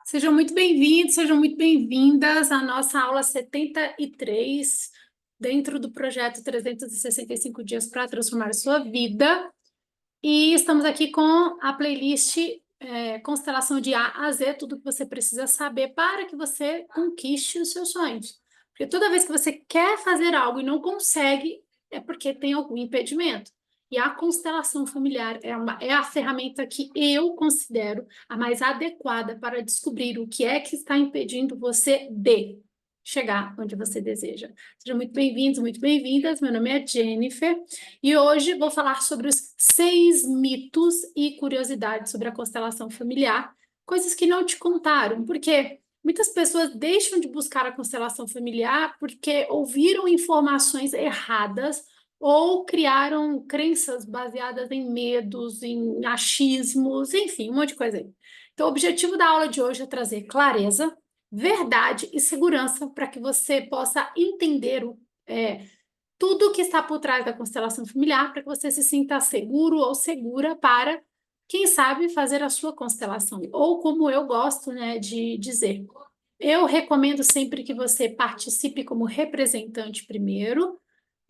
Sejam muito bem-vindos, sejam muito bem-vindas à nossa aula 73, dentro do projeto 365 Dias para Transformar Sua Vida. E estamos aqui com a playlist Constelação de A a Z, tudo que você precisa saber para que você conquiste os seus sonhos. Porque toda vez que você quer fazer algo e não consegue, é porque tem algum impedimento. E a constelação familiar é a ferramenta que eu considero a mais adequada para descobrir o que é que está impedindo você de chegar onde você deseja. Sejam muito bem-vindos, muito bem-vindas. Meu nome é Jennifer e hoje vou falar sobre os 6 mitos e curiosidades sobre a constelação familiar, coisas que não te contaram, porque muitas pessoas deixam de buscar a constelação familiar porque ouviram informações erradas ou criaram crenças baseadas em medos, em achismos, enfim, um monte de coisa aí. Então, o objetivo da aula de hoje é trazer clareza, verdade e segurança para que você possa entender tudo que está por trás da constelação familiar, para que você se sinta seguro ou segura para, quem sabe, fazer a sua constelação. Ou como eu gosto, né, de dizer, eu recomendo sempre que você participe como representante primeiro,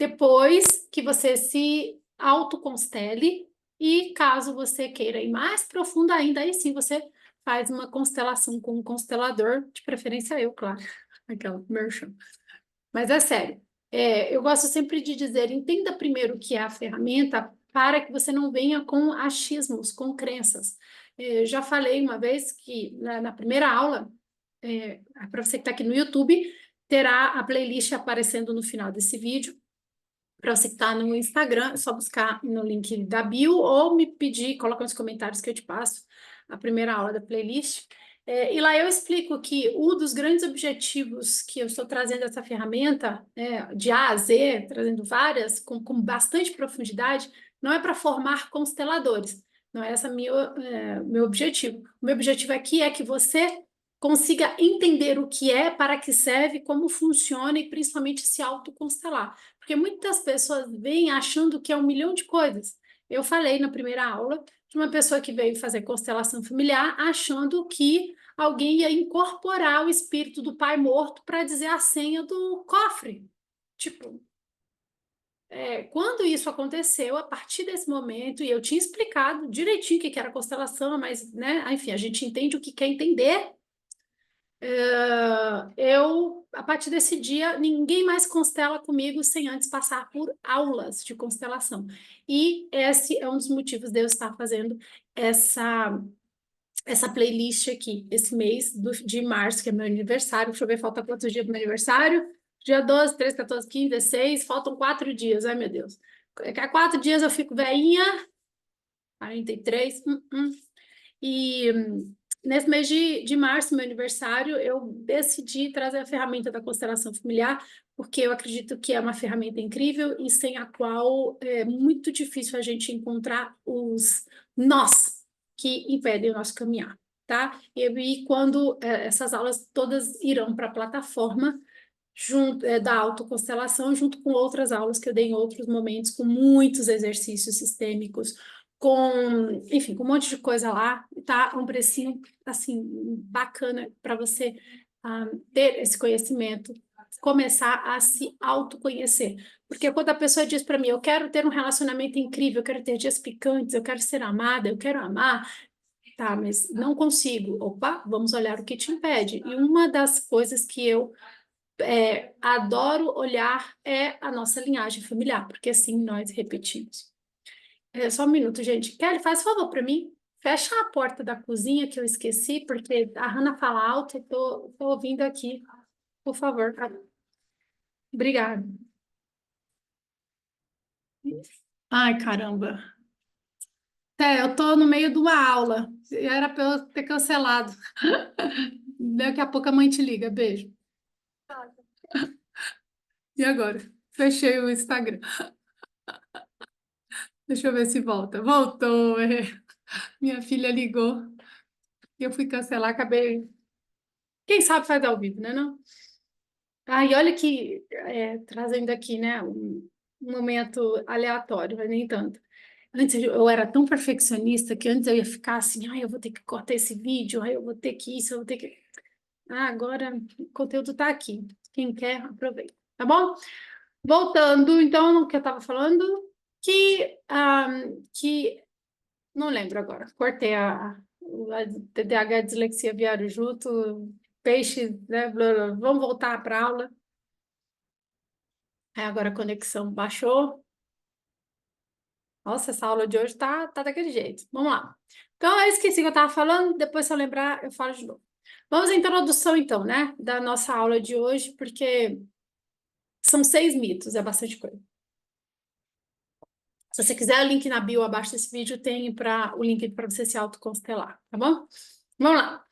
depois que você se autoconstele e caso você queira ir mais profundo ainda, aí sim você faz uma constelação com um constelador, de preferência eu, claro, aquela merchan. Mas é sério, eu gosto sempre de dizer, entenda primeiro o que é a ferramenta para que você não venha com achismos, com crenças. Já falei uma vez que na primeira aula, para você que está aqui no YouTube, terá a playlist aparecendo no final desse vídeo. Para você que está no Instagram, é só buscar no link da bio ou me pedir, coloca nos comentários que eu te passo a primeira aula da playlist. E lá eu explico que um dos grandes objetivos que eu estou trazendo essa ferramenta, de A a Z, trazendo várias, com bastante profundidade, não é para formar consteladores. Não é esse meu objetivo. O meu objetivo aqui é que você consiga entender o que é, para que serve, como funciona e principalmente se autoconstelar. Porque muitas pessoas vêm achando que é um milhão de coisas. Eu falei na primeira aula de uma pessoa que veio fazer constelação familiar achando que alguém ia incorporar o espírito do pai morto para dizer a senha do cofre. Tipo, quando isso aconteceu, a partir desse momento, e eu tinha explicado direitinho o que era constelação, mas, né, enfim, a gente entende o que quer entender. A partir desse dia, ninguém mais constela comigo sem antes passar por aulas de constelação. E esse é um dos motivos de eu estar fazendo essa playlist aqui, esse mês de março, que é meu aniversário. Deixa eu ver, falta quantos dias para meu aniversário? Dia 12, 13, 14, 15, 16, faltam 4 dias, ai meu Deus. Daqui a 4 dias eu fico velhinha, 43, E nesse mês de março, meu aniversário, eu decidi trazer a ferramenta da constelação familiar, porque eu acredito que é uma ferramenta incrível e sem a qual é muito difícil a gente encontrar os nós que impedem o nosso caminhar, tá? E quando essas aulas todas irão para a plataforma, da autoconstelação, junto com outras aulas que eu dei em outros momentos, com muitos exercícios sistêmicos, enfim, com um monte de coisa lá, tá? Um precinho, assim, bacana para você ter esse conhecimento, começar a se autoconhecer. Porque quando a pessoa diz para mim, eu quero ter um relacionamento incrível, eu quero ter dias picantes, eu quero ser amada, eu quero amar, tá, mas não consigo. Opa, vamos olhar o que te impede. E uma das coisas que eu adoro olhar a nossa linhagem familiar, porque assim nós repetimos. Só um minuto, gente. Kelly, faz favor para mim. Fecha a porta da cozinha que eu esqueci, porque a Hannah fala alto, eu tô ouvindo aqui. Por favor. Obrigada. Ai, caramba. Eu tô no meio de uma aula. Era para eu ter cancelado. Daqui a pouco a mãe te liga. Beijo. E agora? Fechei o Instagram. Deixa eu ver se volta. Voltou. Minha filha ligou. Eu fui cancelar, acabei. Quem sabe faz ao vivo, né, não? E olha que trazendo aqui, né, um momento aleatório, mas nem tanto. Antes eu era tão perfeccionista que antes eu ia ficar assim, ai, eu vou ter que cortar esse vídeo, ai, eu vou ter que isso, eu vou ter que... Ah, agora o conteúdo está aqui. Quem quer, aproveita. Tá bom? Voltando, então, no que eu estava falando, que não lembro agora. Cortei a TDAH, a dislexia vieram junto, peixe, né? Blá, blá. Vamos voltar para a aula. Aí agora a conexão baixou. Nossa, essa aula de hoje tá daquele jeito. Vamos lá. Então, eu esqueci o que eu estava falando, depois, se eu lembrar, eu falo de novo. Vamos à introdução, então, né, da nossa aula de hoje, porque são 6 mitos, é bastante coisa. Se você quiser, o link na bio abaixo desse vídeo tem o link para você se autoconstelar, tá bom? Vamos lá.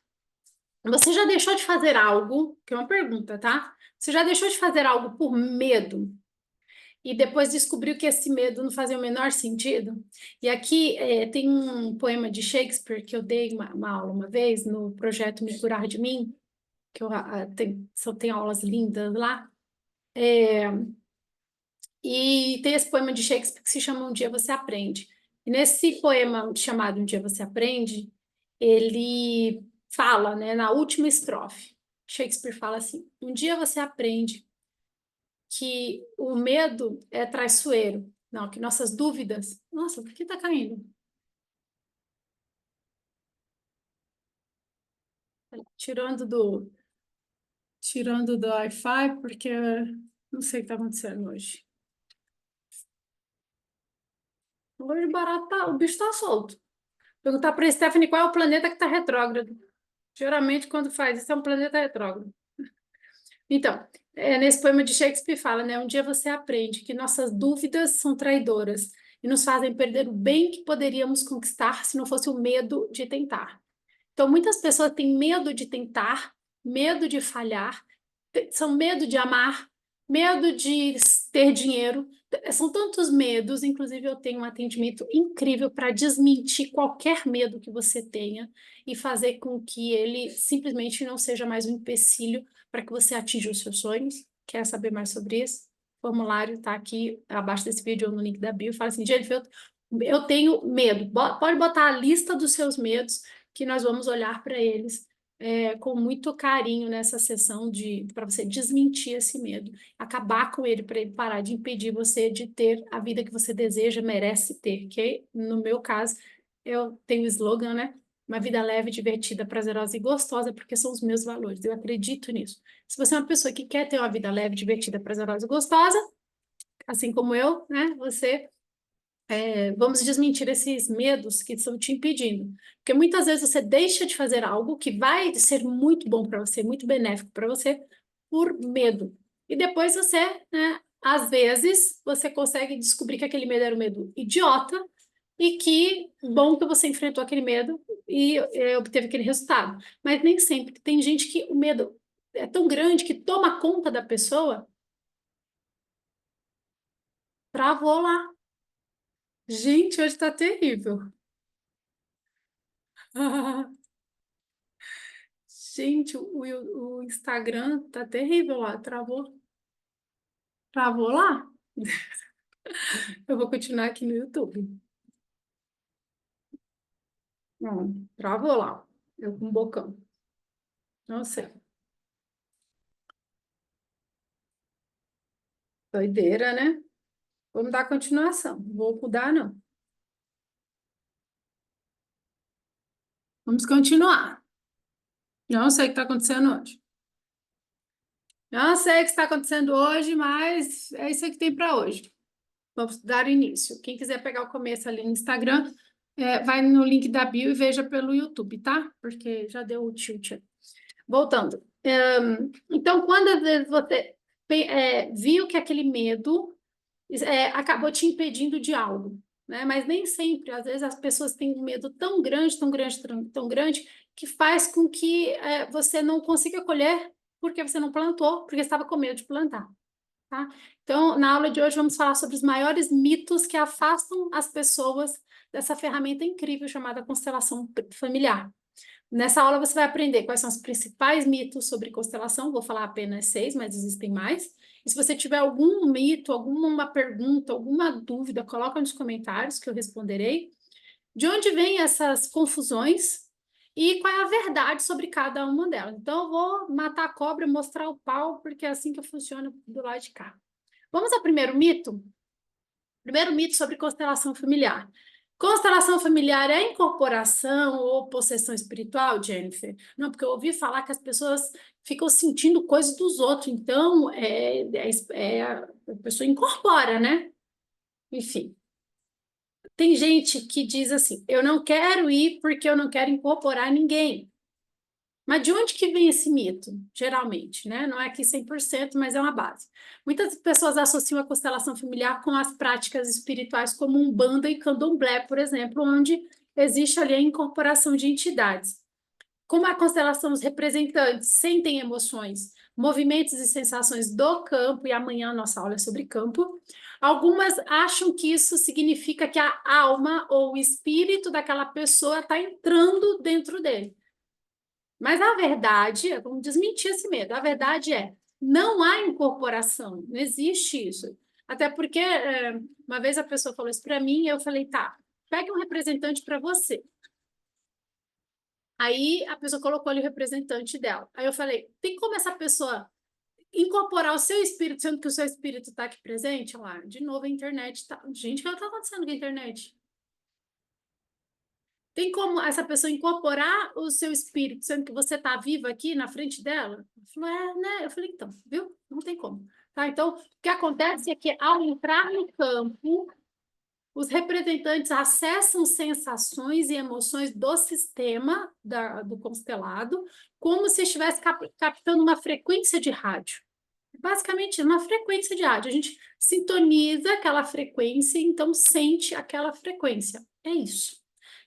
Você já deixou de fazer algo, que é uma pergunta, tá? Você já deixou de fazer algo por medo e depois descobriu que esse medo não fazia o menor sentido? E aqui tem um poema de Shakespeare que eu dei uma aula uma vez no projeto Me Curar de Mim, que tem aulas lindas lá. E tem esse poema de Shakespeare que se chama Um Dia Você Aprende. E nesse poema chamado Um Dia Você Aprende, ele fala, né, na última estrofe, Shakespeare fala assim: um dia você aprende que o medo é traiçoeiro. Não, que nossas dúvidas... Nossa, por que tá caindo? Tirando do, tirando do Wi-Fi, porque não sei o que está acontecendo hoje. Hoje o barato o bicho está solto. Perguntar para a Stephanie qual é o planeta que está retrógrado. Geralmente, quando faz isso, é um planeta retrógrado. Então, nesse poema de Shakespeare fala, né? Um dia você aprende que nossas dúvidas são traidoras e nos fazem perder o bem que poderíamos conquistar se não fosse o medo de tentar. Então, muitas pessoas têm medo de tentar, medo de falhar, são medo de amar, medo de ter dinheiro. São tantos medos, inclusive eu tenho um atendimento incrível para desmentir qualquer medo que você tenha e fazer com que ele simplesmente não seja mais um empecilho para que você atinja os seus sonhos. Quer saber mais sobre isso? O formulário está aqui abaixo desse vídeo ou no link da bio. Fala assim, Jennifer, eu tenho medo. Pode botar a lista dos seus medos que nós vamos olhar para eles com muito carinho nessa sessão para você desmentir esse medo, acabar com ele para ele parar de impedir você de ter a vida que você deseja, merece ter. Que no meu caso eu tenho o slogan, né? Uma vida leve, divertida, prazerosa e gostosa, porque são os meus valores. Eu acredito nisso. Se você é uma pessoa que quer ter uma vida leve, divertida, prazerosa e gostosa, assim como eu, né? Vamos desmentir esses medos que estão te impedindo. Porque muitas vezes você deixa de fazer algo que vai ser muito bom para você, muito benéfico para você, por medo. E depois você, né, às vezes, você consegue descobrir que aquele medo era um medo idiota e que bom que você enfrentou aquele medo e obteve aquele resultado. Mas nem sempre. Tem gente que o medo é tão grande que toma conta da pessoa, travou lá. Gente, hoje está terrível. Gente, o Instagram tá terrível lá, travou. Travou lá? Eu vou continuar aqui no YouTube. Não, travou lá. Eu com um bocão. Não sei. Doideira, né? Vamos dar continuação. Não vou mudar, não. Vamos continuar. Não sei o que está acontecendo hoje. Não sei o que está acontecendo hoje, mas é isso aí que tem para hoje. Vamos dar início. Quem quiser pegar o começo ali no Instagram, vai no link da bio e veja pelo YouTube, tá? Porque já deu o tilt. Voltando. Então, quando às vezes você viu que aquele medo acabou te impedindo de algo, né? Mas nem sempre. Às vezes as pessoas têm um medo tão grande, tão grande, tão grande, que faz com que você não consiga colher porque você não plantou, porque estava com medo de plantar. Tá? Então, na aula de hoje, vamos falar sobre os maiores mitos que afastam as pessoas dessa ferramenta incrível chamada constelação familiar. Nessa aula você vai aprender quais são os principais mitos sobre constelação, vou falar apenas 6, mas existem mais. E se você tiver algum mito, alguma pergunta, alguma dúvida, coloca nos comentários que eu responderei. De onde vêm essas confusões e qual é a verdade sobre cada uma delas. Então, eu vou matar a cobra e mostrar o pau, porque é assim que funciona do lado de cá. Vamos ao primeiro mito? Primeiro mito sobre constelação familiar. Constelação familiar é incorporação ou possessão espiritual, Jennifer? Não, porque eu ouvi falar que as pessoas ficam sentindo coisas dos outros, então a pessoa incorpora, né? Enfim. Tem gente que diz assim, eu não quero ir porque eu não quero incorporar ninguém. Mas de onde que vem esse mito? Geralmente, né? Não é aqui 100%, mas é uma base. Muitas pessoas associam a constelação familiar com as práticas espirituais como Umbanda e Candomblé, por exemplo, onde existe ali a incorporação de entidades. Como a constelação, os representantes sentem emoções, movimentos e sensações do campo, e amanhã a nossa aula é sobre campo, algumas acham que isso significa que a alma ou o espírito daquela pessoa está entrando dentro dele. Mas a verdade, vamos desmentir esse medo, a verdade é, não há incorporação, não existe isso. Até porque uma vez a pessoa falou isso para mim, e eu falei, tá, pegue um representante para você. Aí a pessoa colocou ali o representante dela. Aí eu falei, tem como essa pessoa incorporar o seu espírito, sendo que o seu espírito está aqui presente? Lá, de novo a internet tá... Gente, o que está acontecendo com a internet? Tem como essa pessoa incorporar o seu espírito, sendo que você está viva aqui na frente dela? Ela falou, né? Eu falei, então, viu? Não tem como. Tá? Então, o que acontece é que ao entrar no campo, os representantes acessam sensações e emoções do sistema do constelado, como se estivesse captando uma frequência de rádio. Basicamente, uma frequência de rádio. A gente sintoniza aquela frequência, então sente aquela frequência. É isso.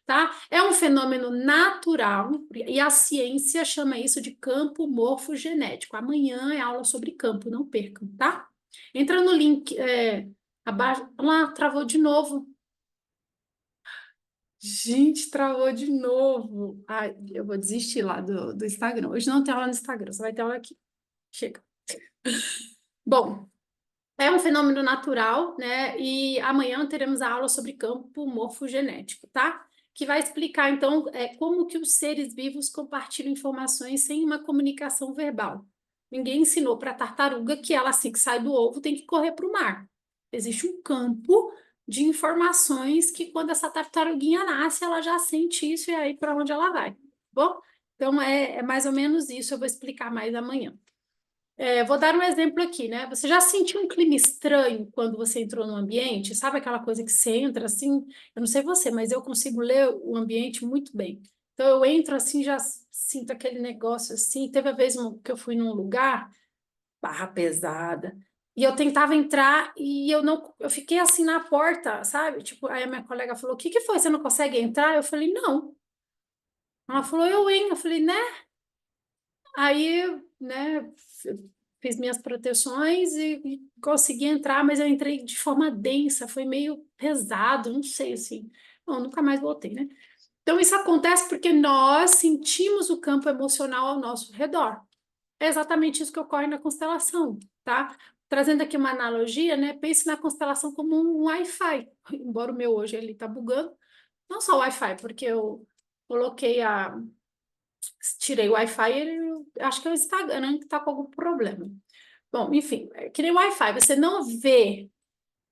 Tá? É um fenômeno natural e a ciência chama isso de campo morfogenético. Amanhã é aula sobre campo, não percam, tá? Entra no link abaixo. Lá, travou de novo. Gente, travou de novo. Ai, eu vou desistir lá do Instagram. Hoje não tem aula no Instagram, só vai ter aula aqui. Chega. Bom, é um fenômeno natural, né? E amanhã teremos a aula sobre campo morfogenético, tá? Que vai explicar, então, como que os seres vivos compartilham informações sem uma comunicação verbal. Ninguém ensinou para a tartaruga que ela, assim que sai do ovo, tem que correr para o mar. Existe um campo de informações que, quando essa tartaruguinha nasce, ela já sente isso e aí para onde ela vai. Bom, então é mais ou menos isso. Eu vou explicar mais amanhã. Vou dar um exemplo aqui, né? Você já sentiu um clima estranho quando você entrou no ambiente? Sabe aquela coisa que você entra assim? Eu não sei você, mas eu consigo ler o ambiente muito bem. Então eu entro assim, já sinto aquele negócio assim. Teve a vez que eu fui num lugar, barra pesada, e eu tentava entrar e eu fiquei assim na porta, sabe? Tipo, aí a minha colega falou: "O que que foi? Você não consegue entrar?" Eu falei: "Não." Ela falou: "Eu, hein?" Eu falei: "Né?" Aí, né, fiz minhas proteções e consegui entrar, mas eu entrei de forma densa, foi meio pesado, não sei, assim. Bom, nunca mais voltei, né? Então, isso acontece porque nós sentimos o campo emocional ao nosso redor. É exatamente isso que ocorre na constelação, tá? Trazendo aqui uma analogia, né? Pense na constelação como um Wi-Fi. Embora o meu hoje ele tá bugando, não só o Wi-Fi, porque eu coloquei tirei o Wi-Fi, acho que é o Instagram que está com algum problema. Bom, enfim, que nem o Wi-Fi, você não vê,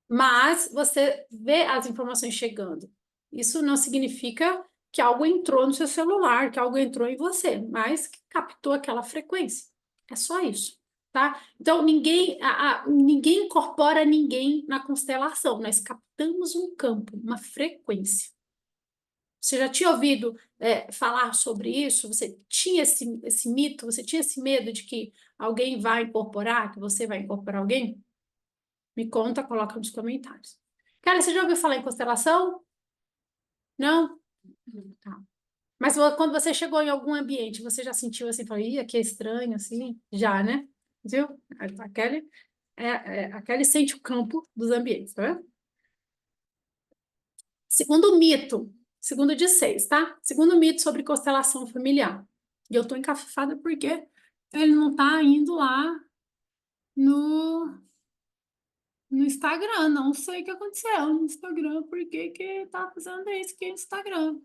mas você vê as informações chegando. Isso não significa que algo entrou no seu celular, que algo entrou em você, mas que captou aquela frequência. É só isso, tá? Então, ninguém incorpora ninguém na constelação, nós captamos um campo, uma frequência. Você já tinha ouvido falar sobre isso? Você tinha esse mito? Você tinha esse medo de que alguém vai incorporar, que você vai incorporar alguém? Me conta, coloca nos comentários. Cara, você já ouviu falar em constelação? Não? Tá. Mas quando você chegou em algum ambiente, você já sentiu assim, falou, ih, aqui é estranho, assim? Já, né? Viu? A Kelly sente o campo dos ambientes, tá vendo? Segundo mito, Segundo de 6, tá? Segundo mito sobre constelação familiar. E eu tô encafifada porque ele não tá indo lá no Instagram. Não sei o que aconteceu no Instagram, por que que tá fazendo isso aqui no Instagram.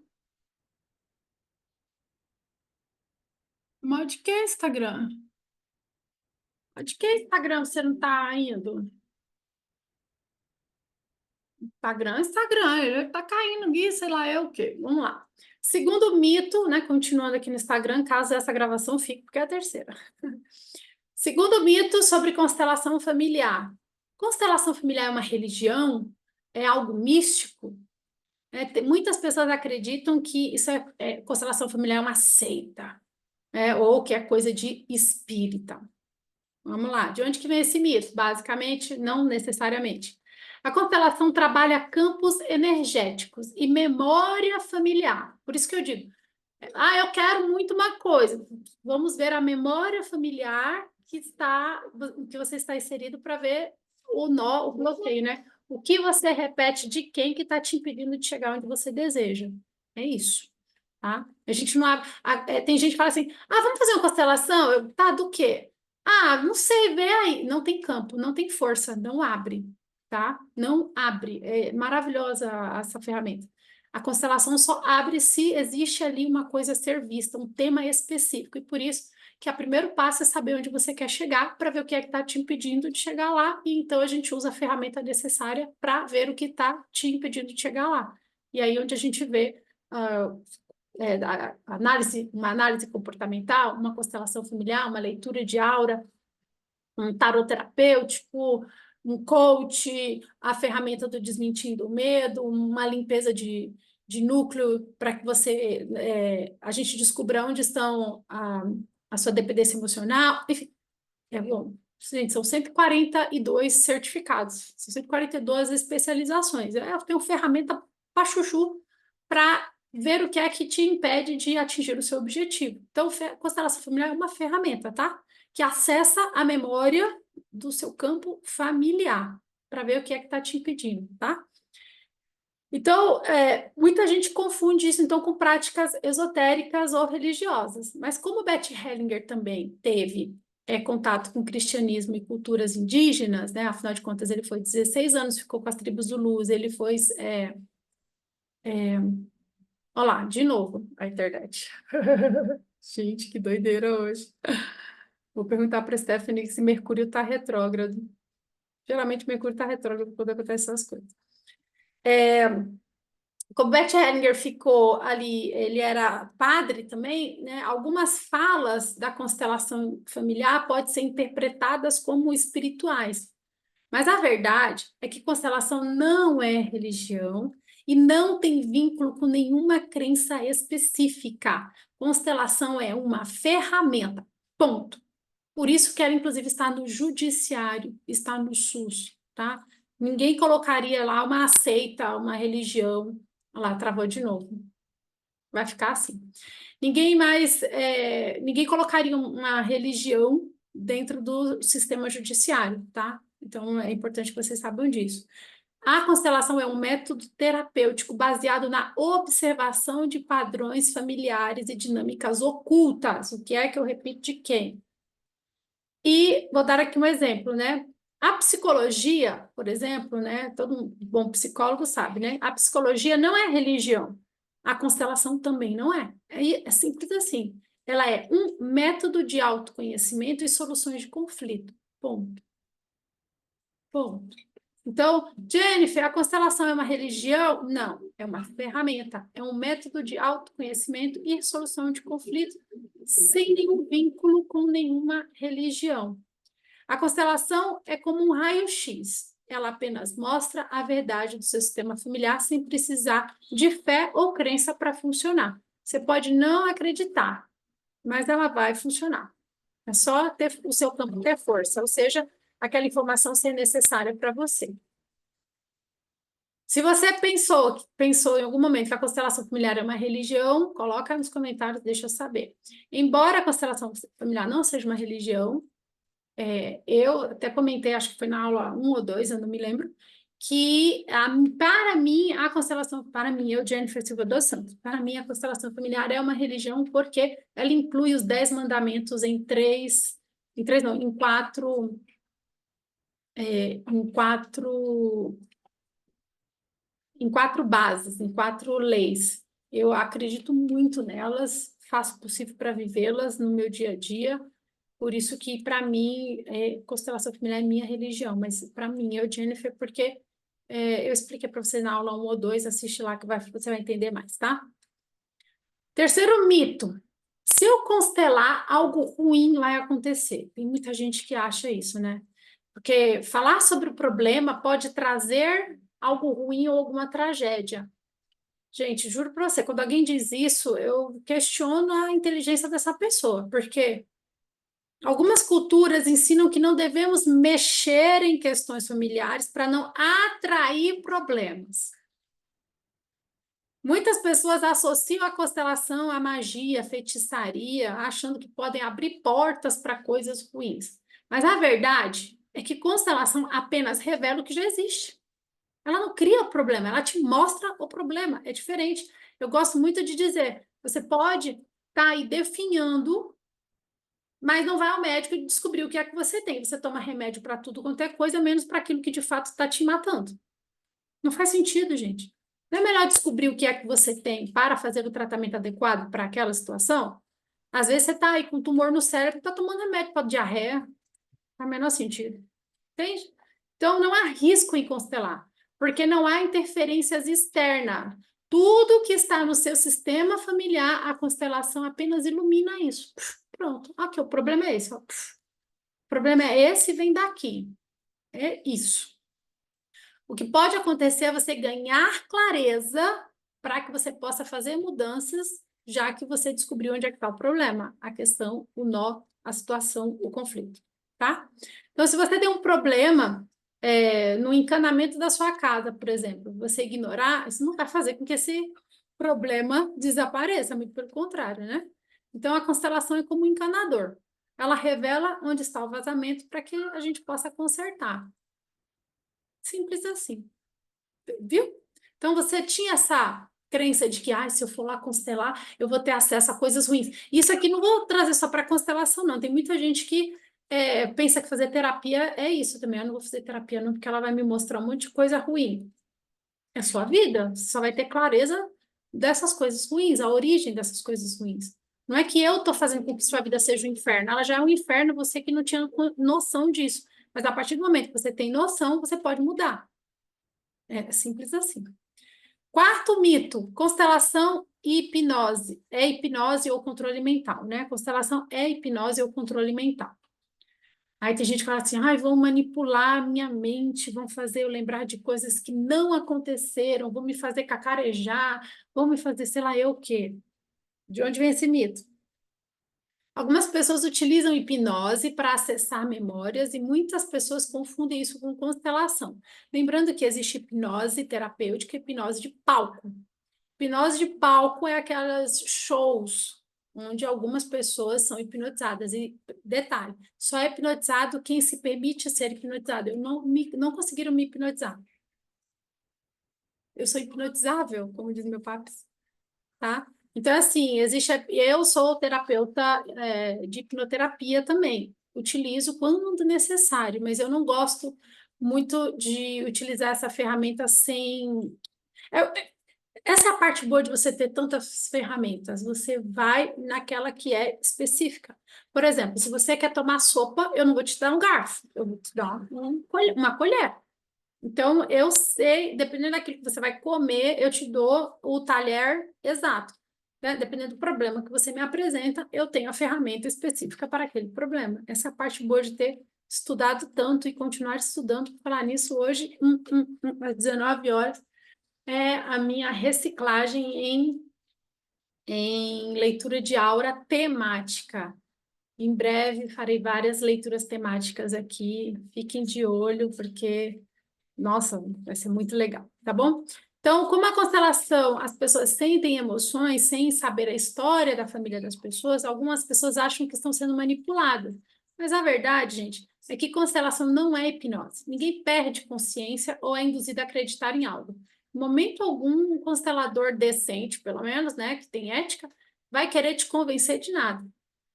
Mas de que Instagram? De que Instagram você não tá indo? Instagram, ele tá caindo aqui, sei lá, é o quê? Vamos lá. Segundo mito, né? Continuando aqui no Instagram, caso essa gravação fique, porque é a terceira. Segundo mito sobre constelação familiar. Constelação familiar é uma religião? É algo místico? Muitas pessoas acreditam que constelação familiar é uma seita, ou que é coisa de espírita. Vamos lá, de onde que vem esse mito? Basicamente, não necessariamente. A constelação trabalha campos energéticos e memória familiar. Por isso que eu digo, eu quero muito uma coisa. Vamos ver a memória familiar que você está inserido para ver o bloqueio, né? O que você repete de quem que está te impedindo de chegar onde você deseja. É isso, tá? A gente não abre. Tem gente que fala assim: vamos fazer uma constelação? Tá, do quê? Não sei, vê aí. Não tem campo, não tem força, não abre, tá? Não abre. É maravilhosa essa ferramenta. A constelação só abre se existe ali uma coisa a ser vista, um tema específico. E por isso que o primeiro passo é saber onde você quer chegar, para ver o que é que está te impedindo de chegar lá. E então a gente usa a ferramenta necessária para ver o que está te impedindo de chegar lá. E aí onde a gente vê uma análise comportamental, uma constelação familiar, uma leitura de aura, um tarot terapêutico, um coach, a ferramenta do desmentindo o medo, uma limpeza de núcleo para que a gente descubra onde estão a sua dependência emocional, enfim, bom. Gente, são 142 certificados, são 142 especializações. Eu tenho ferramenta para chuchu para ver o que é que te impede de atingir o seu objetivo. Então, constelação familiar é uma ferramenta, tá? Que acessa a memória do seu campo familiar para ver o que é que está te impedindo, tá? Então, muita gente confunde isso então com práticas esotéricas ou religiosas. Mas como Beth Hellinger também teve contato com cristianismo e culturas indígenas, né? Afinal de contas, ele foi 16 anos, ficou com as tribos Zulus, ele foi... Olha lá, de novo, a internet. Gente, que doideira hoje. Vou perguntar para a Stephanie se Mercúrio está retrógrado. Geralmente, Mercúrio está retrógrado quando acontecem essas coisas. Como Beth Hellinger ficou ali, ele era padre também, né? Algumas falas da constelação familiar podem ser interpretadas como espirituais. Mas a verdade é que constelação não é religião e não tem vínculo com nenhuma crença específica. Constelação é uma ferramenta, ponto. Por isso que ela, inclusive, está no judiciário, está no SUS, tá? Ninguém colocaria lá uma seita, uma religião. Olha lá, travou de novo. Vai ficar assim. Ninguém colocaria uma religião dentro do sistema judiciário, tá? Então, é importante que vocês saibam disso. A constelação é um método terapêutico baseado na observação de padrões familiares e dinâmicas ocultas. O que é que eu repito de quem? E vou dar aqui um exemplo, né? A psicologia, por exemplo, né? Todo bom psicólogo sabe, né? A psicologia não é religião. A constelação também não é. É simples assim. Ela é um método de autoconhecimento e soluções de conflito. Ponto. Ponto. Então, Jennifer, a constelação é uma religião? Não, é uma ferramenta, é um método de autoconhecimento e solução de conflito sem nenhum vínculo com nenhuma religião. A constelação é como um raio-x. Ela apenas mostra a verdade do seu sistema familiar sem precisar de fé ou crença para funcionar. Você pode não acreditar, mas ela vai funcionar. É só ter o seu campo ter força, ou seja, aquela informação ser necessária para você. Se você pensou em algum momento que a constelação familiar é uma religião, coloca nos comentários, deixa eu saber. Embora a constelação familiar não seja uma religião, eu até comentei, acho que foi na aula 1 ou 2, eu não me lembro, que, para mim, a constelação, para mim, eu, Jennifer Silva dos Santos, para mim, a constelação familiar é uma religião porque ela inclui os 10 mandamentos em quatro bases, em 4 leis. Eu acredito muito nelas, faço o possível para vivê-las no meu dia a dia. Por isso que, para mim, constelação familiar é minha religião, mas para mim, eu, Jennifer, porque eu expliquei para você na aula 1 ou 2, assiste lá que você vai entender mais, tá? Terceiro mito. Se eu constelar, algo ruim vai acontecer. Tem muita gente que acha isso, né? Porque falar sobre o problema pode trazer algo ruim ou alguma tragédia. Gente, juro para você, quando alguém diz isso, eu questiono a inteligência dessa pessoa, porque algumas culturas ensinam que não devemos mexer em questões familiares para não atrair problemas. Muitas pessoas associam a constelação à magia, à feitiçaria, achando que podem abrir portas para coisas ruins. Mas a verdade é que constelação apenas revela o que já existe. Ela não cria o problema, ela te mostra o problema. É diferente. Eu gosto muito de dizer, você pode estar aí definhando, mas não vai ao médico e descobrir o que é que você tem. Você toma remédio para tudo quanto é coisa, menos para aquilo que de fato está te matando. Não faz sentido, gente. Não é melhor descobrir o que é que você tem para fazer o tratamento adequado para aquela situação? Às vezes você está aí com um tumor no cérebro e está tomando remédio para diarreia. Não faz o menor sentido. Entende? Então, não há risco em constelar, porque não há interferências externas. Tudo que está no seu sistema familiar, a constelação apenas ilumina isso. Pronto. Aqui, o problema é esse. Ó. O problema é esse, vem daqui. É isso. O que pode acontecer é você ganhar clareza para que você possa fazer mudanças, já que você descobriu onde é que está o problema, a questão, o nó, a situação, o conflito, tá? Então, se você tem um problema no encanamento da sua casa, por exemplo, você ignorar, isso não vai fazer com que esse problema desapareça, muito pelo contrário, né? Então, a constelação é como um encanador. Ela revela onde está o vazamento para que a gente possa consertar. Simples assim. Viu? Então você tinha essa crença de que se eu for lá constelar, eu vou ter acesso a coisas ruins. Isso aqui não vou trazer só para constelação, não. Tem muita gente que pensa que fazer terapia é isso também. Eu não vou fazer terapia, não, porque ela vai me mostrar um monte de coisa ruim. É sua vida, você só vai ter clareza dessas coisas ruins, a origem dessas coisas ruins. Não é que eu estou fazendo com que sua vida seja um inferno, ela já é um inferno, você que não tinha noção disso. Mas a partir do momento que você tem noção, você pode mudar. É simples assim. Quarto mito, constelação e hipnose. É hipnose ou controle mental, né? Constelação é hipnose ou controle mental. Aí tem gente que fala assim, vão manipular a minha mente, vão fazer eu lembrar de coisas que não aconteceram, vão me fazer cacarejar, vão me fazer sei lá eu o quê. De onde vem esse mito? Algumas pessoas utilizam hipnose para acessar memórias e muitas pessoas confundem isso com constelação. Lembrando que existe hipnose terapêutica e hipnose de palco. Hipnose de palco é aquelas shows onde algumas pessoas são hipnotizadas. E detalhe, só é hipnotizado quem se permite ser hipnotizado. Eu não conseguiram me hipnotizar. Eu sou hipnotizável, como diz meu papo, tá? Então, assim, eu sou terapeuta de hipnoterapia também. Utilizo quando necessário, mas eu não gosto muito de utilizar essa ferramenta sem. Essa é a parte boa de você ter tantas ferramentas. Você vai naquela que é específica. Por exemplo, se você quer tomar sopa, eu não vou te dar um garfo, eu vou te dar uma colher. Então, eu sei, dependendo daquilo que você vai comer, eu te dou o talher exato. Né? Dependendo do problema que você me apresenta, eu tenho a ferramenta específica para aquele problema. Essa é a parte boa de ter estudado tanto e continuar estudando. Por falar nisso, hoje, às 19 horas, é a minha reciclagem em leitura de aura temática. Em breve farei várias leituras temáticas aqui. Fiquem de olho, porque nossa, vai ser muito legal, tá bom? Então, como a constelação, as pessoas sentem emoções sem saber a história da família das pessoas, algumas pessoas acham que estão sendo manipuladas. Mas a verdade, gente, é que constelação não é hipnose. Ninguém perde consciência ou é induzido a acreditar em algo. Em momento algum, um constelador decente, pelo menos, né, que tem ética, vai querer te convencer de nada.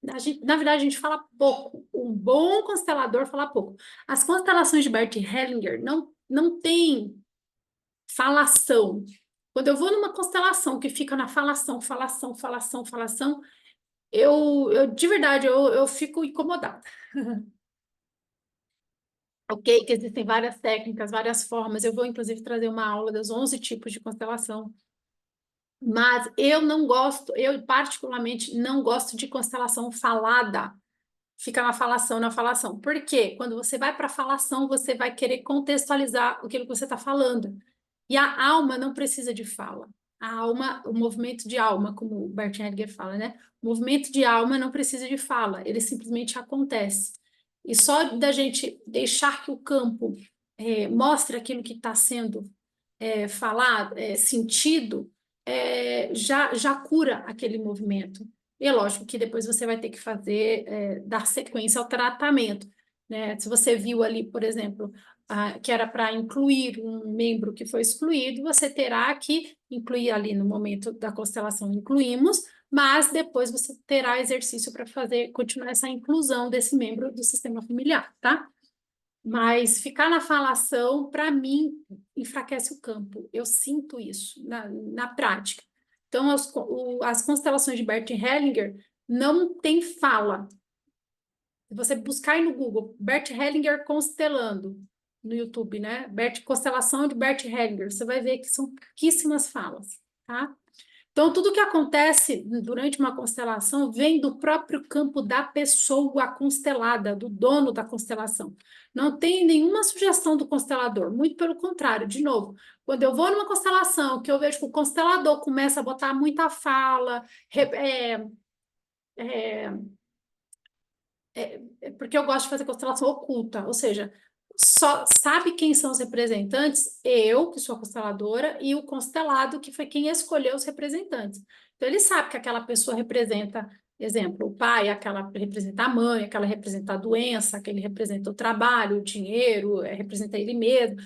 Na verdade, a gente fala pouco. Um bom constelador fala pouco. As constelações de Bert Hellinger não tem falação. Quando eu vou numa constelação que fica na falação, falação, falação, falação, de verdade, eu fico incomodada. Ok, que existem várias técnicas, várias formas. Eu vou, inclusive, trazer uma aula dos 11 tipos de constelação. Mas eu não gosto, eu particularmente não gosto de constelação falada. Fica na falação, na falação. Por quê? Quando você vai para a falação, você vai querer contextualizar aquilo que você está falando. E a alma não precisa de fala. A alma, o movimento de alma, como o Bert Hellinger fala, né? O movimento de alma não precisa de fala, ele simplesmente acontece. E só da gente deixar que o campo mostre aquilo que está sendo falado, sentido, já cura aquele movimento. E é lógico que depois você vai ter que fazer, dar sequência ao tratamento, né? Se você viu ali, por exemplo, que era para incluir um membro que foi excluído, você terá que incluir ali no momento da constelação, incluímos, mas depois você terá exercício para fazer, continuar essa inclusão desse membro do sistema familiar, tá? Mas ficar na falação, para mim, enfraquece o campo. Eu sinto isso na prática. Então, as constelações de Bert Hellinger não tem fala. Se você buscar aí no Google, Bert Hellinger constelando, no YouTube, né? Constelação de Bert Hellinger, você vai ver que são pouquíssimas falas, tá? Então, tudo que acontece durante uma constelação vem do próprio campo da pessoa constelada, do dono da constelação. Não tem nenhuma sugestão do constelador, muito pelo contrário. De novo, quando eu vou numa constelação que eu vejo que o constelador começa a botar muita fala, porque eu gosto de fazer constelação oculta, ou seja, só sabe quem são os representantes, eu, que sou a consteladora, e o constelado, que foi quem escolheu os representantes. Então, ele sabe que aquela pessoa representa, exemplo, o pai, aquela representa a mãe, aquela representa a doença, aquele representa o trabalho, o dinheiro, representa ele mesmo.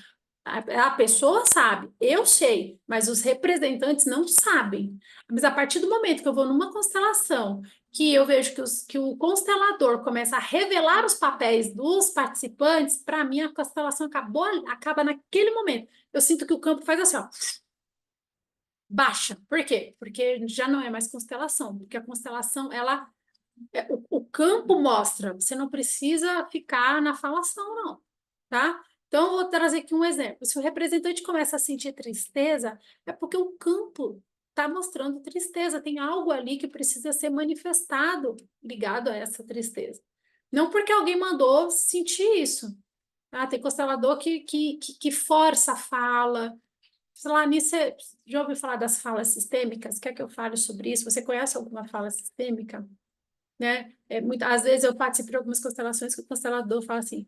A pessoa sabe, eu sei, mas os representantes não sabem. Mas a partir do momento que eu vou numa constelação, que eu vejo que o constelador começa a revelar os papéis dos participantes, para mim a constelação acaba naquele momento. Eu sinto que o campo faz assim, ó, baixa. Por quê? Porque já não é mais constelação, porque a constelação, o campo mostra, você não precisa ficar na falação, não, tá? Então, eu vou trazer aqui um exemplo. Se o representante começa a sentir tristeza, é porque o campo está mostrando tristeza, tem algo ali que precisa ser manifestado ligado a essa tristeza. Não porque alguém mandou sentir isso. Ah, tem constelador que força a fala. Sei lá, nisso, você já ouviu falar das falas sistêmicas? Quer que eu fale sobre isso? Você conhece alguma fala sistêmica? Né? Às vezes eu participo de algumas constelações que o constelador fala assim,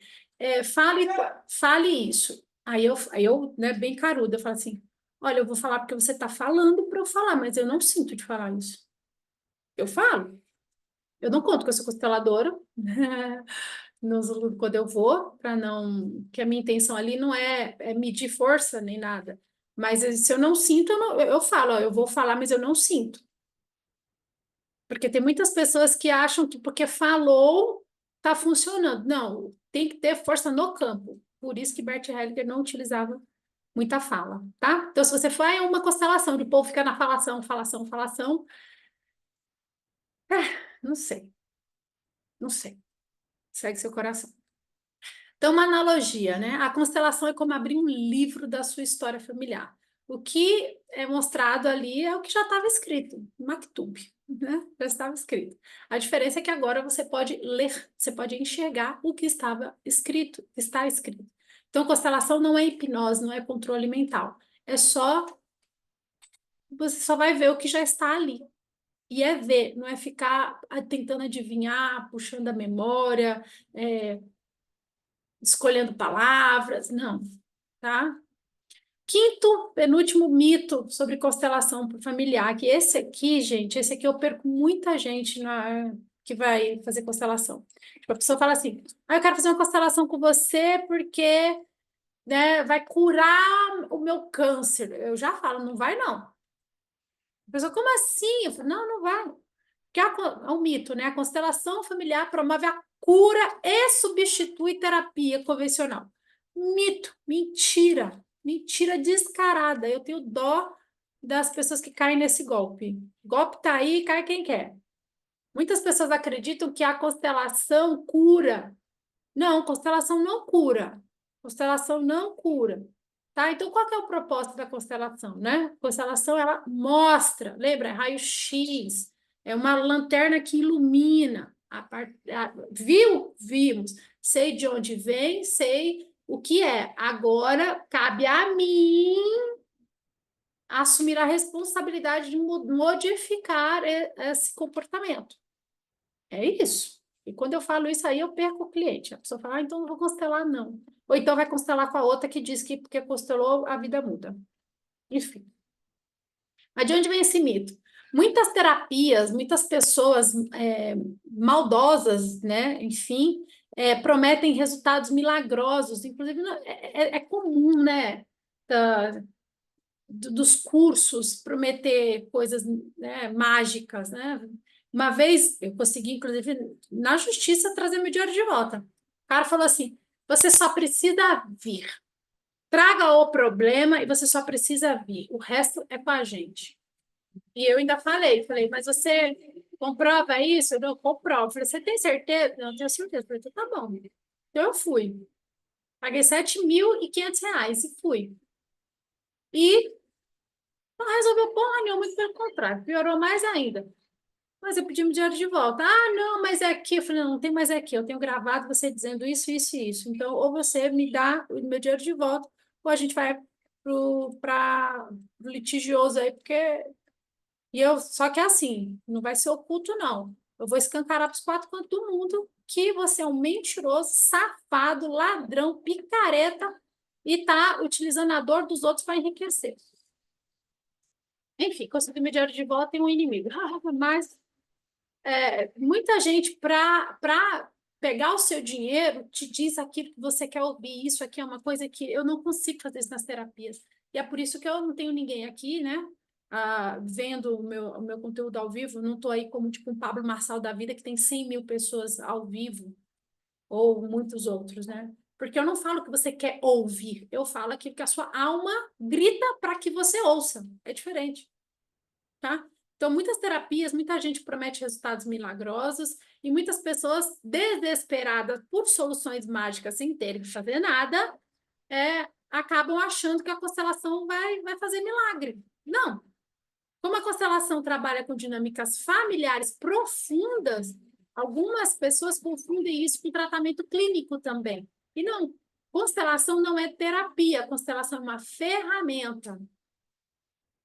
fale isso. Aí eu, né, bem caruda, eu falo assim, olha, eu vou falar porque você está falando para eu falar, mas eu não sinto de falar isso. Eu falo. Eu não conto que eu sou consteladora, quando eu vou, para não... que a minha intenção ali não é medir força nem nada. Mas se eu não sinto, eu falo, ó, eu vou falar, mas eu não sinto. Porque tem muitas pessoas que acham que porque falou, está funcionando. Não, tem que ter força no campo. Por isso que Bert Hellinger não utilizava muita fala, tá? Então, se você for em uma constelação, de o povo fica na falação, falação, falação, não sei, não sei. Segue seu coração. Então, uma analogia, né? A constelação é como abrir um livro da sua história familiar. O que é mostrado ali é o que já estava escrito, Maktub, né? Já estava escrito. A diferença é que agora você pode ler, você pode enxergar o que estava escrito, está escrito. Então, constelação não é hipnose, não é controle mental. É só, você só vai ver o que já está ali. E é ver, não é ficar tentando adivinhar, puxando a memória, escolhendo palavras, não, tá? Quinto, penúltimo mito sobre constelação familiar, que esse aqui, gente, esse aqui eu perco muita gente que vai fazer constelação. Tipo, a pessoa fala assim, eu quero fazer uma constelação com você porque, né, vai curar o meu câncer. Eu já falo, não vai não. A pessoa, como assim? Eu falo, não, não vai. Porque é um mito, né? A constelação familiar promove a cura e substitui terapia convencional. Mito, mentira, mentira descarada. Eu tenho dó das pessoas que caem nesse golpe. O golpe tá aí, cai quem quer. Muitas pessoas acreditam que a constelação cura. Não, constelação não cura. Constelação não cura. Tá? Então, qual que é o propósito da constelação, né? Constelação, ela mostra, lembra? É raio-x, é uma lanterna que ilumina. Viu? Vimos. Sei de onde vem, sei o que é. Agora, cabe a mim assumir a responsabilidade de modificar esse comportamento. É isso. E quando eu falo isso aí, eu perco o cliente. A pessoa fala, então não vou constelar, não. Ou então vai constelar com a outra que diz que porque constelou, a vida muda. Enfim. Mas de onde vem esse mito? Muitas terapias, muitas pessoas maldosas, né? Enfim, prometem resultados milagrosos. Inclusive, é comum, né? Dos cursos prometer coisas, né, mágicas, né? Uma vez eu consegui, inclusive, na justiça, trazer meu dinheiro de volta. O cara falou assim: você só precisa vir. Traga o problema e você só precisa vir. O resto é com a gente. E eu ainda falei, mas você comprova isso? Eu não comprovo. Eu falei, você tem certeza? Não, tenho certeza. Eu falei, então tá bom. Então eu fui. Paguei R$ 7.500 e fui. E não resolveu porra nenhuma, muito pelo contrário, piorou mais ainda. Mas eu pedi meu dinheiro de volta. Ah, não, mas é aqui. Eu falei, não, não tem mais aqui. Eu tenho gravado você dizendo isso, isso e isso. Então, ou você me dá o meu dinheiro de volta, ou a gente vai para o litigioso aí, porque. Só que é assim, não vai ser oculto, não. Eu vou escancarar para os quatro cantos do mundo que você é um mentiroso, safado, ladrão, picareta e está utilizando a dor dos outros para enriquecer. Enfim, consegui meu dinheiro de volta e um inimigo. Mas muita gente, para pegar o seu dinheiro, te diz aquilo que você quer ouvir. Isso aqui é uma coisa que eu não consigo fazer isso nas terapias. E é por isso que eu não tenho ninguém aqui, né? Vendo o meu conteúdo ao vivo. Não estou aí como tipo um Pablo Marçal da vida, que tem 100.000 pessoas ao vivo, ou muitos outros, né? Porque eu não falo que você quer ouvir, eu falo aquilo que a sua alma grita para que você ouça. É diferente, tá? Então, muitas terapias, muita gente promete resultados milagrosos e muitas pessoas desesperadas por soluções mágicas sem terem que fazer nada, acabam achando que a constelação vai fazer milagre. Não. Como a constelação trabalha com dinâmicas familiares profundas, algumas pessoas confundem isso com tratamento clínico também. E não, constelação não é terapia, constelação é uma ferramenta.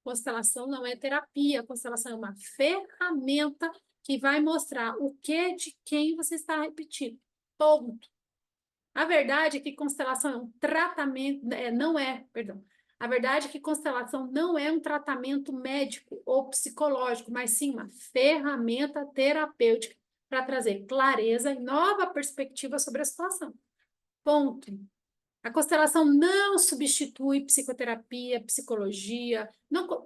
Constelação não é terapia, constelação é uma ferramenta que vai mostrar o que de quem você está repetindo. Ponto. A verdade é que constelação é um tratamento, não é, perdão. A verdade é que constelação não é um tratamento médico ou psicológico, mas sim uma ferramenta terapêutica para trazer clareza e nova perspectiva sobre a situação. Ponto. A constelação não substitui psicoterapia, psicologia,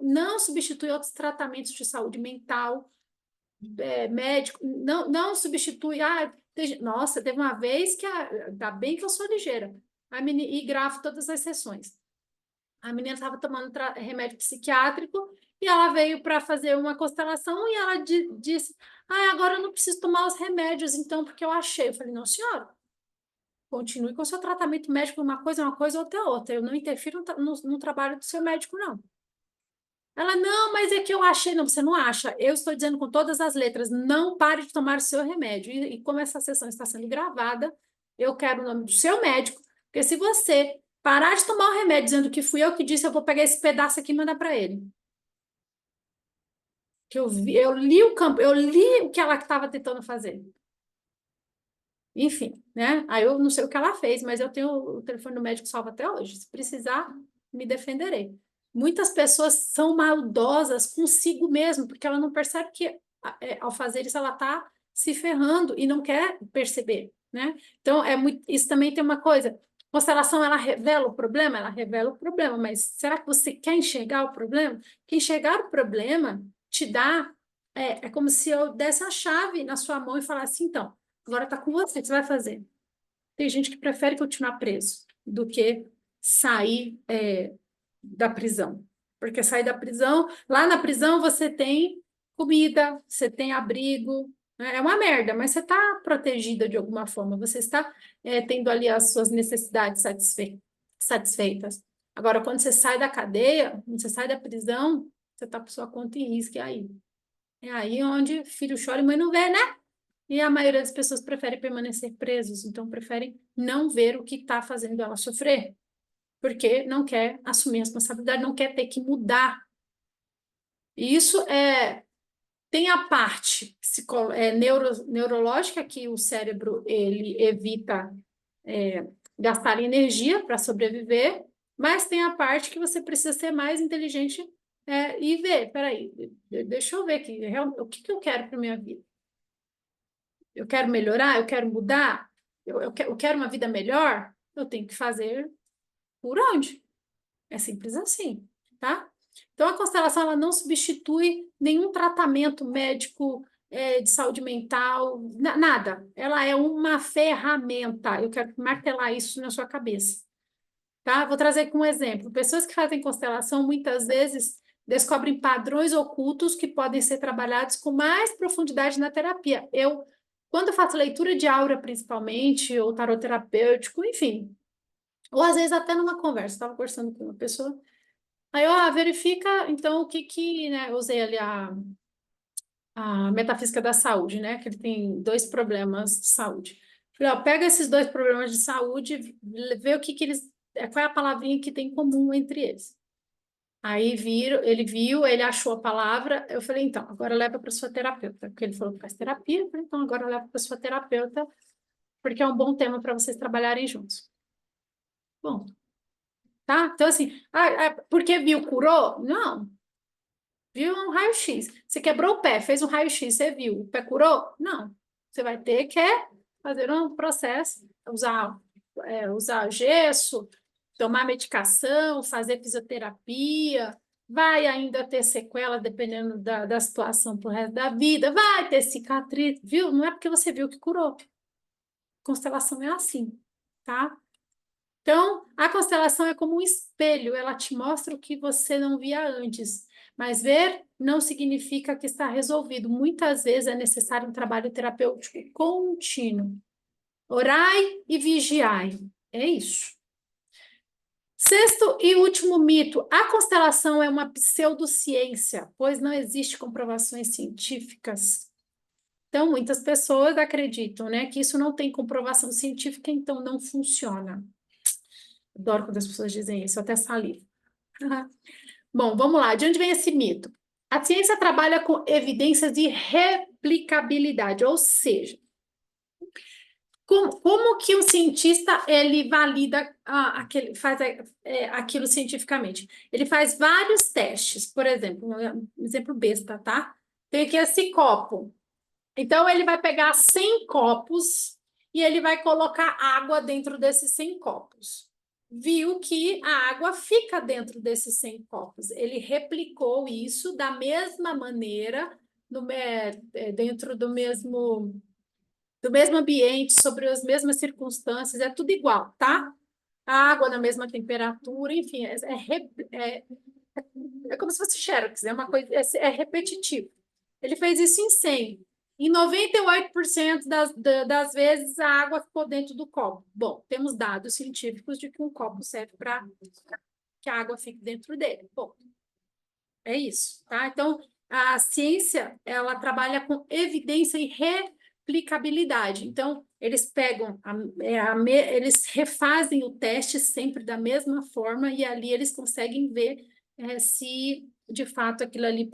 não substitui outros tratamentos de saúde mental, médico, não substitui. Nossa, teve uma vez que ainda bem que eu sou ligeira, e gravo todas as sessões. A menina estava tomando remédio psiquiátrico e ela veio para fazer uma constelação e ela disse: agora eu não preciso tomar os remédios, então, porque eu achei. Eu falei: não, senhora. Continue com o seu tratamento médico, uma coisa, outra é outra. Eu não interfiro no trabalho do seu médico, não. Ela, não, mas é que eu achei. Não, você não acha. Eu estou dizendo com todas as letras, não pare de tomar o seu remédio. E como essa sessão está sendo gravada, eu quero o nome do seu médico, porque se você parar de tomar o remédio dizendo que fui eu que disse, eu vou pegar esse pedaço aqui e mandar para ele. Que eu li o campo, eu li o que ela estava tentando fazer. Enfim, né? Aí eu não sei o que ela fez, mas eu tenho o telefone do médico salvo até hoje. Se precisar, me defenderei. Muitas pessoas são maldosas consigo mesmo, porque ela não percebe que ao fazer isso ela está se ferrando e não quer perceber, né? Então, isso também tem uma coisa. Constelação, ela revela o problema, mas será que você quer enxergar o problema? Porque enxergar o problema te dá, é como se eu desse a chave na sua mão e falasse, então, agora está com você, o que você vai fazer? Tem gente que prefere continuar preso do que sair da prisão. Porque sair da prisão, lá na prisão você tem comida, você tem abrigo, né? É uma merda, mas você está protegida de alguma forma, você está tendo ali as suas necessidades satisfeitas. Agora, quando você sai da cadeia, quando você sai da prisão, você está por sua conta em risco, e aí? É aí onde filho chora e mãe não vê, né? E a maioria das pessoas prefere permanecer presos, então preferem não ver o que está fazendo ela sofrer, porque não quer assumir a responsabilidade, não quer ter que mudar. E isso tem a parte neurológica, que o cérebro ele evita gastar energia para sobreviver, mas tem a parte que você precisa ser mais inteligente e ver, peraí, deixa eu ver aqui, o que eu quero para minha vida? Eu quero melhorar, eu quero mudar, eu quero uma vida melhor, eu tenho que fazer por onde? É simples assim, tá? Então, a constelação ela não substitui nenhum tratamento médico de saúde mental, nada. Ela é uma ferramenta. Eu quero martelar isso na sua cabeça, tá? Vou trazer aqui um exemplo. Pessoas que fazem constelação muitas vezes descobrem padrões ocultos que podem ser trabalhados com mais profundidade na terapia. Quando eu faço leitura de aura, principalmente, ou tarot terapêutico, enfim, ou às vezes até numa conversa, estava conversando com uma pessoa, aí eu verifica, então, né, eu usei ali a metafísica da saúde, né, que ele tem 2 problemas de saúde. Falei, ó, pega esses 2 problemas de saúde, vê o que eles, qual é a palavrinha que tem em comum entre eles. Aí ele viu, ele achou a palavra, eu falei, então, agora leva para sua terapeuta, porque ele falou que faz terapia, eu falei, então agora leva para sua terapeuta, porque é um bom tema para vocês trabalharem juntos. Bom, tá? Então, assim, porque viu, curou? Não. Viu um raio-x. Você quebrou o pé, fez um raio-x, você viu, o pé curou? Não. Você vai ter que fazer um processo, usar gesso, tomar medicação, fazer fisioterapia, vai ainda ter sequela dependendo da situação pro resto da vida, vai ter cicatriz, viu? Não é porque você viu que curou. Constelação é assim, tá? Então, a constelação é como um espelho, ela te mostra o que você não via antes. Mas ver não significa que está resolvido. Muitas vezes é necessário um trabalho terapêutico contínuo. Orai e vigiai. É isso. Sexto e último mito: a constelação é uma pseudociência, pois não existe comprovações científicas. Então, muitas pessoas acreditam, né, que isso não tem comprovação científica, então não funciona. Adoro quando as pessoas dizem isso, até salivo. Bom, vamos lá. De onde vem esse mito? A ciência trabalha com evidências de replicabilidade, ou seja, como que um cientista ele valida faz aquilo cientificamente? Ele faz vários testes, por exemplo, um exemplo besta, tá? Tem aqui esse copo. Então, ele vai pegar 100 copos e ele vai colocar água dentro desses 100 copos. Viu que a água fica dentro desses 100 copos. Ele replicou isso da mesma maneira, dentro do mesmo ambiente, sobre as mesmas circunstâncias, é tudo igual, tá? A água na mesma temperatura, enfim, é como se fosse Xerox, é uma coisa, é repetitivo. Ele fez isso em 100. Em 98% das vezes, a água ficou dentro do copo. Bom, temos dados científicos de que um copo serve para que a água fique dentro dele. Bom, é isso, tá? Então, a ciência, ela trabalha com evidência e replicabilidade. Então, eles pegam, eles refazem o teste sempre da mesma forma e ali eles conseguem ver se, de fato, aquilo ali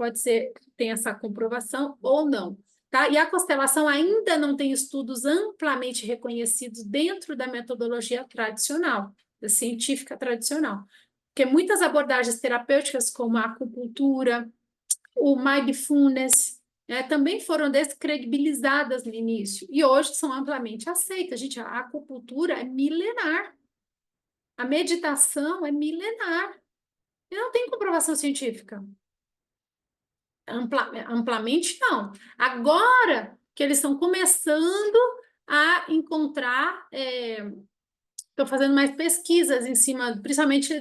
tem essa comprovação ou não. Tá? E a constelação ainda não tem estudos amplamente reconhecidos dentro da metodologia tradicional, da científica tradicional. Porque muitas abordagens terapêuticas, como a acupuntura, o mindfulness, também foram descredibilizadas no início e hoje são amplamente aceitas. Gente, a acupuntura é milenar, a meditação é milenar e não tem comprovação científica. Amplamente não. Agora que eles estão começando a encontrar, estão fazendo mais pesquisas em cima, principalmente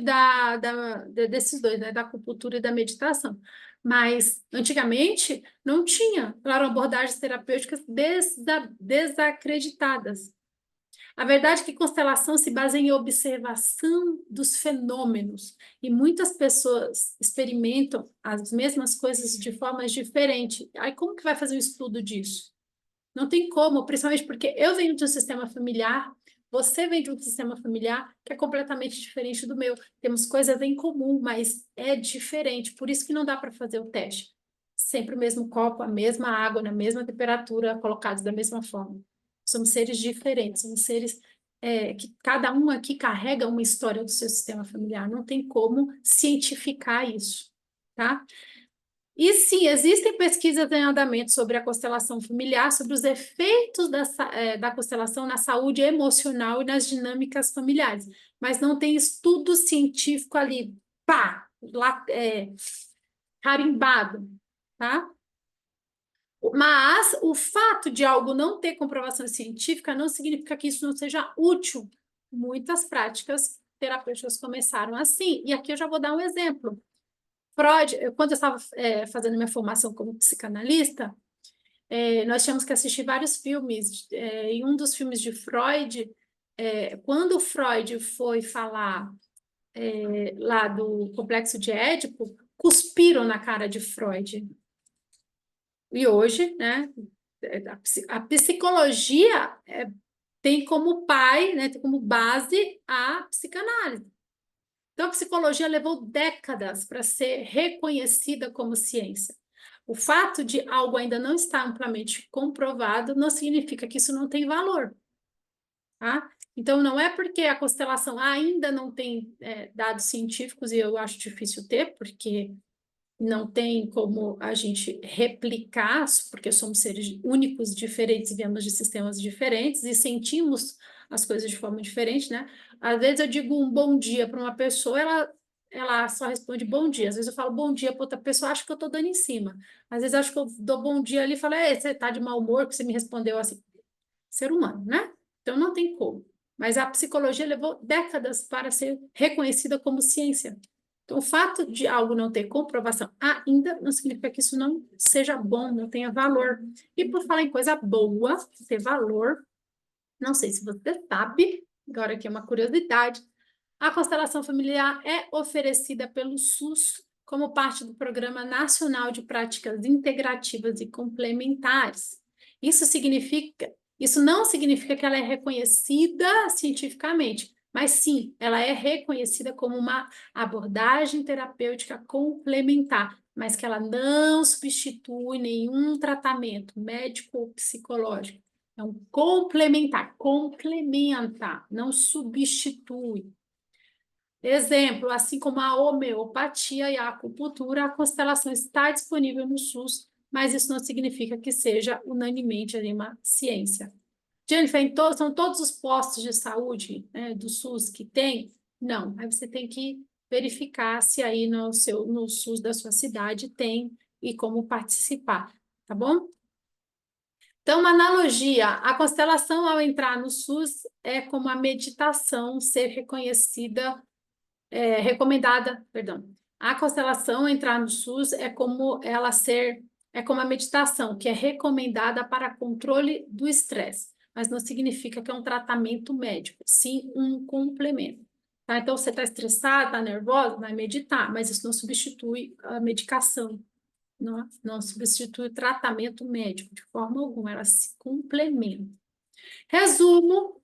desses dois, né, da acupuntura e da meditação. Mas antigamente não tinha, eram abordagens terapêuticas desacreditadas. A verdade é que constelação se baseia em observação dos fenômenos e muitas pessoas experimentam as mesmas coisas de formas diferentes. Aí como que vai fazer um estudo disso? Não tem como, principalmente porque eu venho de um sistema familiar, você vem de um sistema familiar que é completamente diferente do meu. Temos coisas em comum, mas é diferente. Por isso que não dá para fazer o teste. Sempre o mesmo copo, a mesma água, na mesma temperatura, colocados da mesma forma. Somos seres diferentes, somos seres que cada um aqui carrega uma história do seu sistema familiar. Não tem como cientificar isso, tá? E sim, existem pesquisas em andamento sobre a constelação familiar, sobre os efeitos da constelação na saúde emocional e nas dinâmicas familiares, mas não tem estudo científico ali, pá, lá, carimbado, tá? Mas o fato de algo não ter comprovação científica não significa que isso não seja útil. Muitas práticas terapêuticas começaram assim, e aqui eu já vou dar um exemplo. Freud, quando eu estava fazendo minha formação como psicanalista, nós tínhamos que assistir vários filmes. Em um dos filmes de Freud, quando Freud foi falar lá do complexo de Édipo, cuspiram na cara de Freud. E hoje, né, a psicologia tem como pai, né, tem como base a psicanálise. Então, a psicologia levou décadas para ser reconhecida como ciência. O fato de algo ainda não estar amplamente comprovado não significa que isso não tem valor, tá? Então, não é porque a constelação ainda não tem dados científicos, e eu acho difícil ter, porque não tem como a gente replicar, porque somos seres únicos, diferentes, viemos de sistemas diferentes e sentimos as coisas de forma diferente, né? Às vezes eu digo um bom dia para uma pessoa, ela só responde bom dia. Às vezes eu falo bom dia para outra pessoa, acho que eu estou dando em cima. Às vezes eu acho que eu dou bom dia ali e falo, você está de mau humor que você me respondeu assim. Ser humano, né? Então não tem como. Mas a psicologia levou décadas para ser reconhecida como ciência. Então, o fato de algo não ter comprovação ainda não significa que isso não seja bom, não tenha valor. E por falar em coisa boa, ter valor, não sei se você sabe, agora aqui é uma curiosidade, a constelação familiar é oferecida pelo SUS como parte do Programa Nacional de Práticas Integrativas e Complementares. Isso não significa que ela é reconhecida cientificamente, mas sim, ela é reconhecida como uma abordagem terapêutica complementar, mas que ela não substitui nenhum tratamento médico ou psicológico. É um complementar, complementa, não substitui. Exemplo, assim como a homeopatia e a acupuntura, a constelação está disponível no SUS, mas isso não significa que seja unanimemente uma ciência. Jennifer, são todos os postos de saúde, né, do SUS que tem? Não, aí você tem que verificar se aí no SUS da sua cidade tem e como participar, tá bom? Então, uma analogia, a constelação ao entrar no SUS é como a meditação ser reconhecida, recomendada, perdão. A constelação entrar no SUS é como a meditação, que é recomendada para controle do estresse, mas não significa que é um tratamento médico, sim um complemento. Tá? Então, você está estressado, está nervoso, vai meditar, mas isso não substitui a medicação, não substitui o tratamento médico de forma alguma, ela se complementa. Resumo,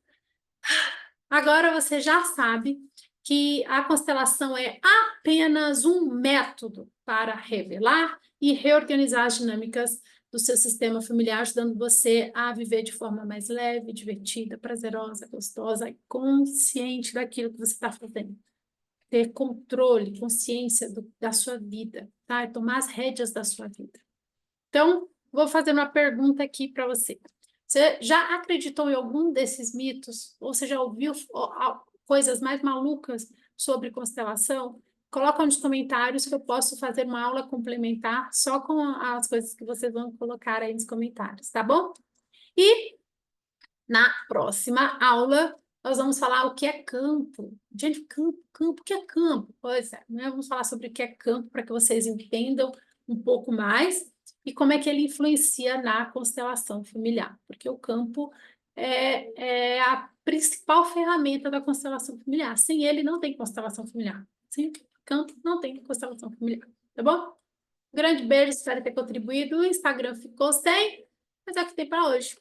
agora você já sabe que a constelação é apenas um método para revelar e reorganizar as dinâmicas do seu sistema familiar, ajudando você a viver de forma mais leve, divertida, prazerosa, gostosa e consciente daquilo que você está fazendo. Ter controle, consciência da sua vida, tá? Tomar as rédeas da sua vida. Então, vou fazer uma pergunta aqui para você. Você já acreditou em algum desses mitos? Ou você já ouviu coisas mais malucas sobre constelação? Coloca nos comentários que eu posso fazer uma aula complementar só com as coisas que vocês vão colocar aí nos comentários, tá bom? E na próxima aula, nós vamos falar o que é campo. Gente, campo, o que é campo? Pois é, né? Vamos falar sobre o que é campo para que vocês entendam um pouco mais e como é que ele influencia na constelação familiar, porque o campo é a principal ferramenta da constelação familiar. Sem ele, não tem constelação familiar. Sem campo, não tem constelação familiar, tá bom? Um grande beijo, espero ter contribuído. O Instagram ficou sem, mas é o que tem para hoje.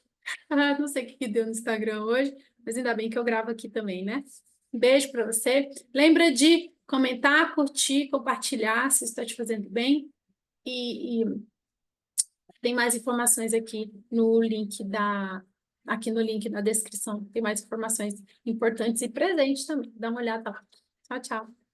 Não sei o que deu no Instagram hoje, mas ainda bem que eu gravo aqui também, né? Um beijo para você. Lembra de comentar, curtir, compartilhar se está te fazendo bem. E tem mais informações aqui no link aqui no link da descrição. Tem mais informações importantes e presentes também. Dá uma olhada lá. Tchau, tchau.